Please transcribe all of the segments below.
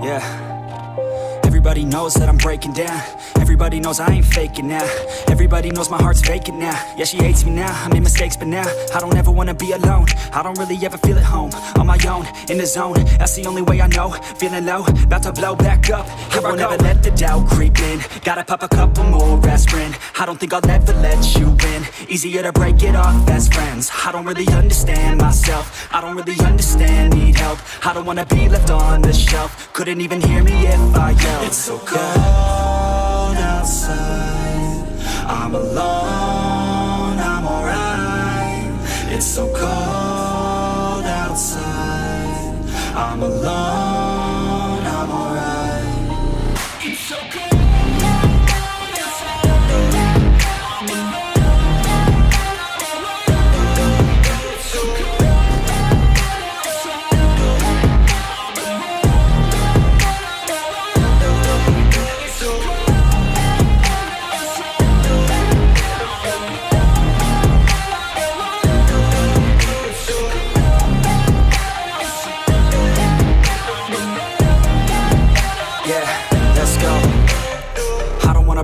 Yeah, everybody knows that I'm breaking down. Everybody knows I ain't faking now. Everybody knows my heart's vacant now. Yeah, she hates me now, I made mistakes but now I don't ever wanna be alone. I don't really ever feel at home. On my own, in the zone, that's the only way I know. Feeling low, about to blow back up. I won't ever let the doubt creep in. Gotta pop a couple more aspirin. I don't think I'll ever let you in. Easier to break it off best friends. I don't really understand myself. I don't really understand, need help. I don't wanna be left on the shelf. Couldn't even hear me if I yelled. It's so cold outside, I'm alone, I'm alright. It's so cold outside, I'm alone, I'm alright. It's so cold.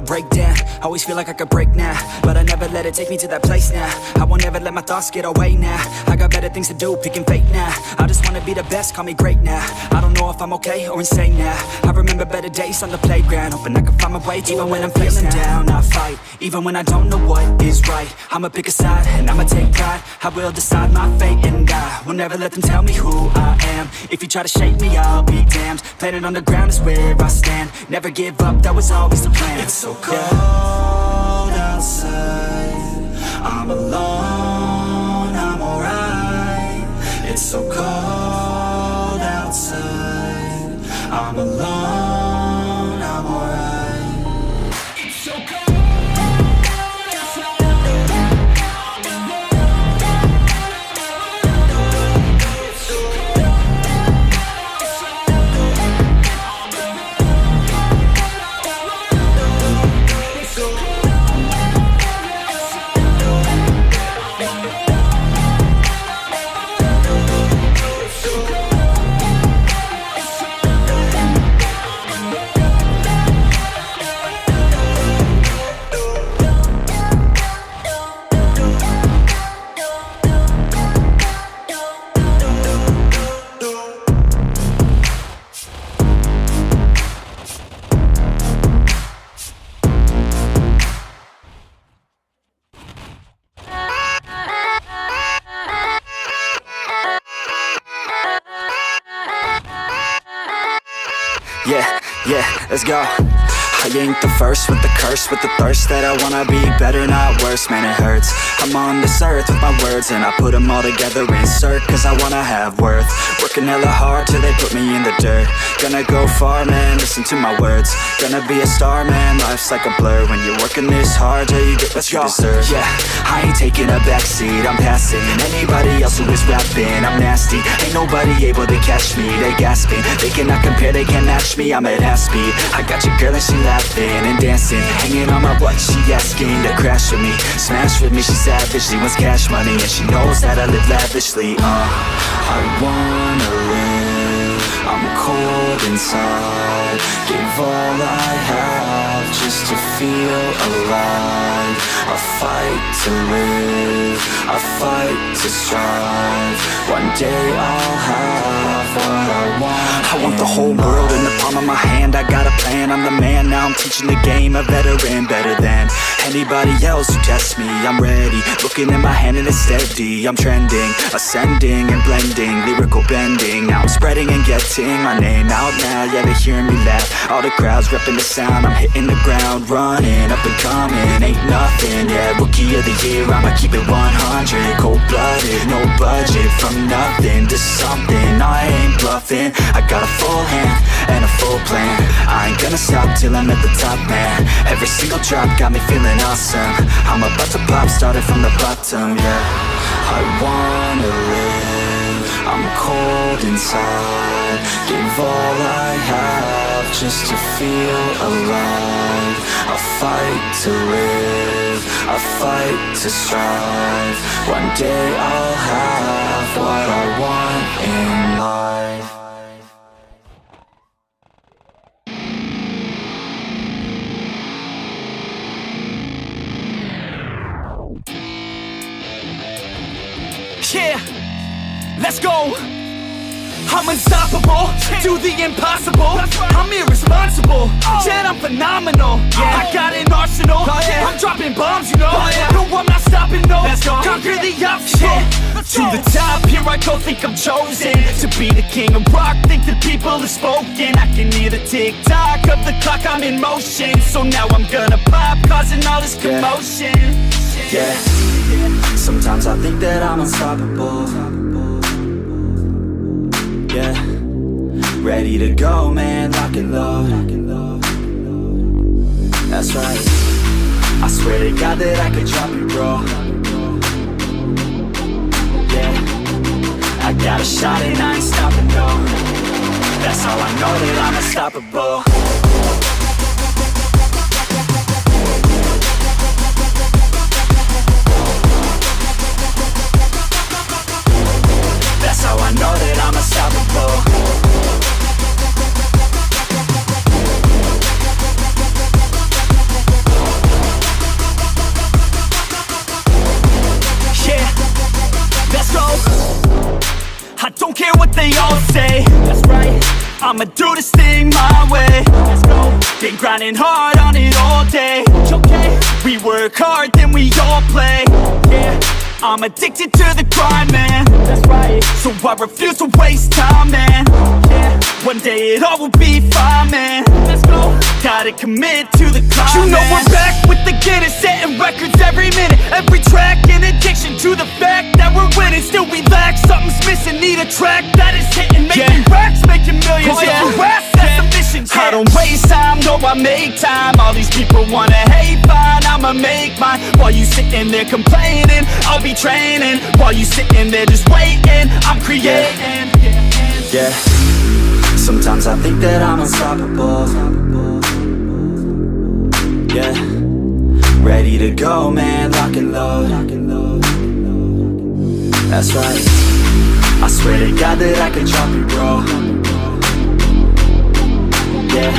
Break down, always feel like I could break now, but I never let it take me to that place now. I won't ever let my thoughts get away now. I got better things to do, picking fate now. I just wanna be the best, call me great now. I don't know if I'm okay or insane now. I remember better days on the playground, hoping I can find my way. Even when I'm feeling down, I fight. Even when I don't know what is right, I'ma pick a side and I'ma take pride. I will decide my fate and I will never let them tell me who I am. If you try to shake me, I'll be damned. Planet on the ground is where I stand. Never give up, that was always the plan. It's so cold outside, I'm alone, I'm alright. It's so cold outside, I'm alone, I'm alright. It's so cold. Yeah, let's go. I ain't the first with the curse, with the thirst that I wanna be better, not worse, man it hurts. I'm on this earth with my words and I put them all together, insert, cause I wanna have worth. Working hella hard till they put me in the dirt. Gonna go far, man, listen to my words. Gonna be a star, man, life's like a blur. When you're working this hard till you get what you deserve. Yeah, I ain't taking a backseat, I'm passing anybody else who is rapping. I'm nasty, ain't nobody able to catch me. They gasping, they cannot compare, they can't match me. I'm at half speed, I got your girl and she laughing and dancing, hanging on my butt, she asking to crash with me, smash with me. She savage, she wants cash money and she knows that I live lavishly. I wanna live, I'm cold inside. Give all I have just to feel alive. I fight to live, I fight to strive. One day I'll have what I want. I want the whole world in the palm of my hand. I got a plan, I'm the man. Now I'm teaching the game, a veteran, better than anybody else who tests me. I'm ready, looking in my hand and it's steady. I'm trending, ascending and blending, lyrical bending. Now I'm spreading and getting sing my name out now, yeah, they hear me laugh. All the crowds repping the sound, I'm hitting the ground running, up and coming, ain't nothing, yeah. Rookie of the year, I'ma keep it 100. Cold-blooded, no budget, from nothing to something, I ain't bluffing. I got a full hand and a full plan, I ain't gonna stop till I'm at the top, man. Every single drop got me feeling awesome. I'm about to pop, started from the bottom, yeah. I wanna live, I'm cold inside. Give all I have just to feel alive. I fight to live, I fight to strive. One day I'll have what I want in life. Yeah, let's go. I'm unstoppable, do the impossible. I'm irresponsible, yet I'm phenomenal. I got an arsenal, I'm dropping bombs, you know. No, I'm not stopping, no. Conquer the obstacle. To the top, here I go, think I'm chosen to be the king of rock, think the people have spoken. I can hear the tick-tock of the clock, I'm in motion. So now I'm gonna pop, causing all this commotion. Yeah, sometimes I think that I'm unstoppable. Yeah, ready to go, man, lock and load. That's right, I swear to God that I could drop you, bro. Yeah, I got a shot and I ain't stopping, no. That's how I know that I'm unstoppable. That's how I know that I'm unstoppable. Yeah, let's go. I don't care what they all say. That's right, I'ma do this thing my way. Let's go. Been grinding hard on it all day. Okay, we work hard, then we all play. Yeah, I'm addicted to the grind, man. That's right, so I refuse to waste time, man. Yeah, one day it all will be fine, man. Let's go. Gotta commit to the climb, you know, man. We're back with the Guinness, setting records every minute, every track. In addiction to the fact that we're winning, still we lack, something's missing. Need a track that is hitting, making racks, making millions. That's the mission. I don't waste time, no, I make time. All these people wanna hate, fine, I'ma make mine. While you sitting there complaining, I'll be training. While you sitting there just waiting, I'm creating. Yeah, sometimes I think that I'm unstoppable. Yeah, ready to go, man, lock and load. That's right, I swear to God that I could drop you, bro. Yeah,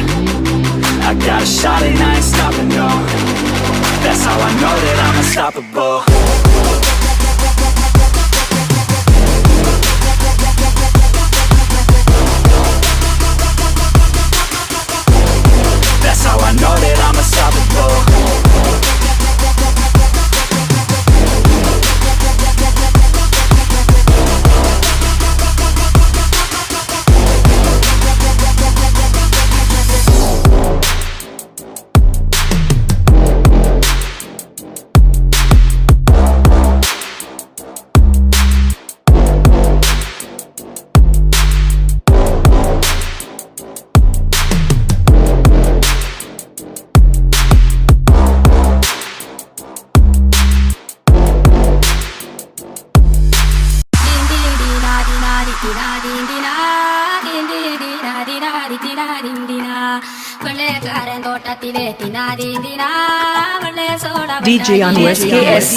I got a shot and I ain't stopping, no. That's how I know that I'm unstoppable. That's how I know that I'm unstoppable. DJ on SKS.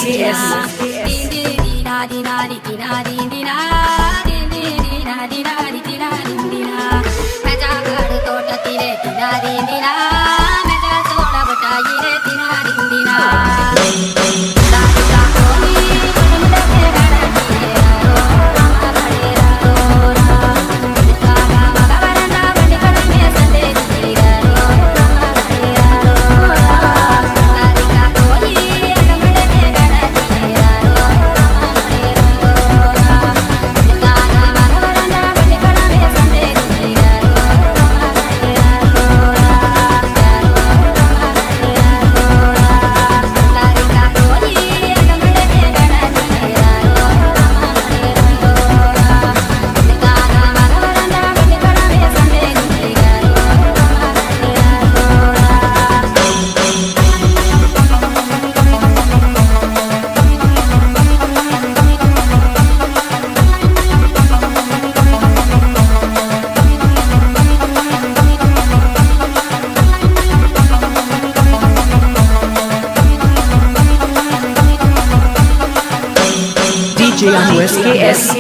DJ Anu SKS.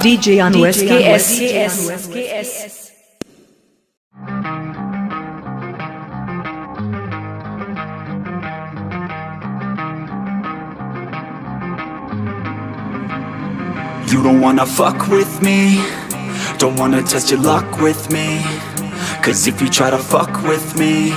DJ Anu SKS. You don't wanna fuck with me, don't wanna test your luck with me, cause if you try to fuck with me,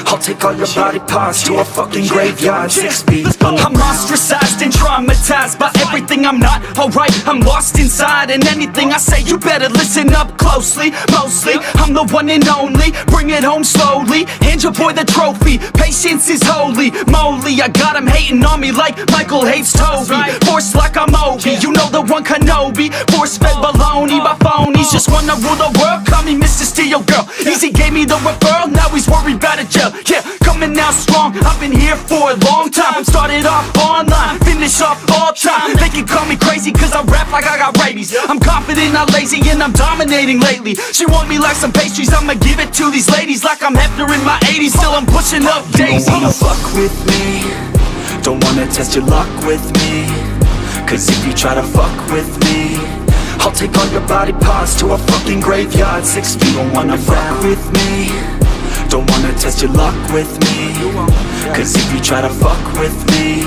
I'll take all your body parts to a fucking graveyard 6 feet underground. I'm ostracized and traumatized by everything I'm not alright. I'm lost inside, and anything I say you better listen up closely. Mostly, I'm the one and only. Bring it home slowly, hand your boy the trophy. Patience is holy moly. I got him hating on me like Michael hates Toby. Force like I'm Obi, you know the one Kenobi. Force fed baloney by phonies, just wanna rule the world. Call me Mr. Steel Girl. Easy gave me the referral, now he's worried about a jail. Yeah, coming out strong, I've been here for a long time. Started off online, finish off all time. They can call me crazy cause I rap like I got rabies. I'm confident, not lazy, and I'm dominating lately. She want me like some pastries, I'ma give it to these ladies like I'm Hefner in my 80s. Still I'm pushing up daisies. You don't wanna fuck with me, don't wanna test your luck with me, cause if you try to fuck with me, I'll take all your body parts to a fucking graveyard 6 feet. Don't wanna fuck with me, don't wanna test your luck with me, cause if you try to fuck with me,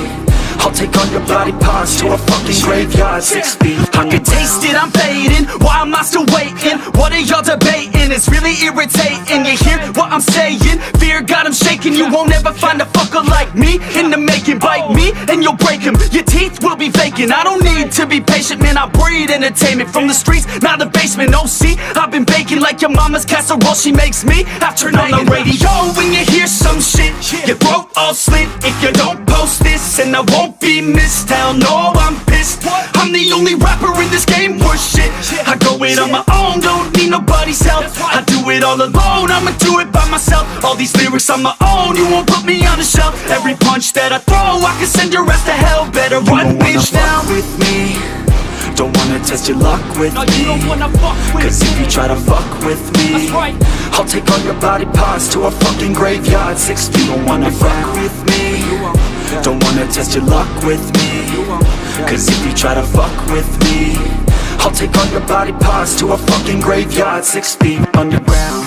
I'll take all your body parts to a fucking graveyard 6 feet I can taste it, I'm fading. Why am I still waiting? What are y'all debating? It's really irritating. You hear what I'm saying? Fear got him shaking. You won't ever find a fucker like me in the making. Bite me and you'll break him. Your teeth will be vacant. I don't need to be patient, man. I breed entertainment from the streets, not the basement. Oh, see, I've been baking like your mama's casserole. She makes me. I turn on the radio when you hear some shit. Your throat all slit if you don't post this, and I won't be missed. Hell no, I'm pissed. I'm the only rapper in this game worth shit. I go it on my own, don't need nobody's help. I do it all alone, I'ma do it by myself. All these lyrics on my own, you won't put me on the shelf. Every punch that I throw, I can send your ass to hell. Better run, bitch, down with me. Don't wanna test your luck with me, cause if you try to fuck with me, I'll take all your body parts to a fucking graveyard 6 feet. Don't wanna fuck with me, don't wanna test your luck with me, cause if you try to fuck with me, I'll take all your body parts to a fucking graveyard 6 feet underground.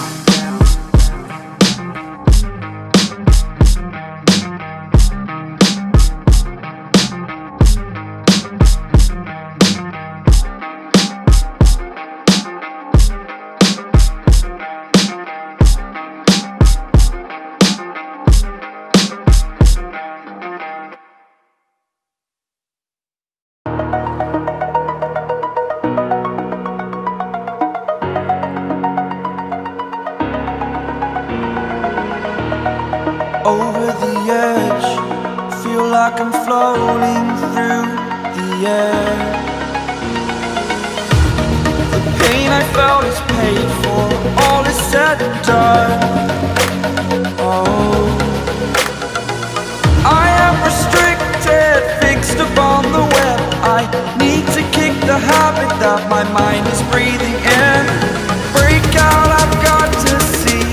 Over the edge, feel like I'm floating through the air. The pain I felt is paid for, all is said and done. Oh, I am restricted, fixed upon the web. I need to kick the habit that my mind is breathing in. Break out, I've got to see.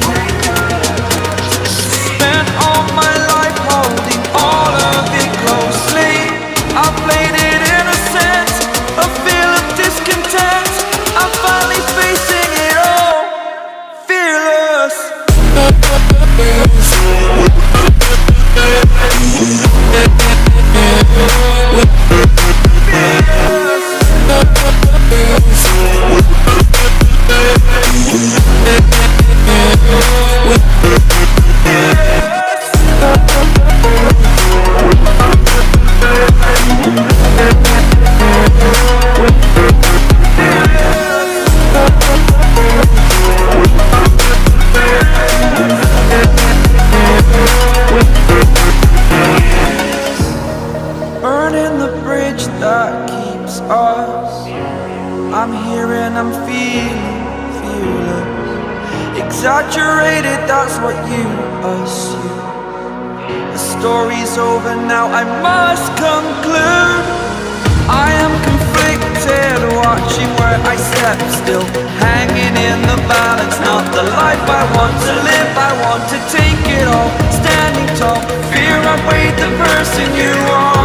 Spent all my life holding all of it closely. I played it innocent, a feel of discontent. I'm finally facing it all, fearless. Fearless. when I'm feeling fearless. Exaggerated, that's what you assume. The story's over now, I must conclude. I am conflicted, watching where I step still, hanging in the balance. Not the life I want to live, I want to take it all. Standing tall, fear I weighed the person you are.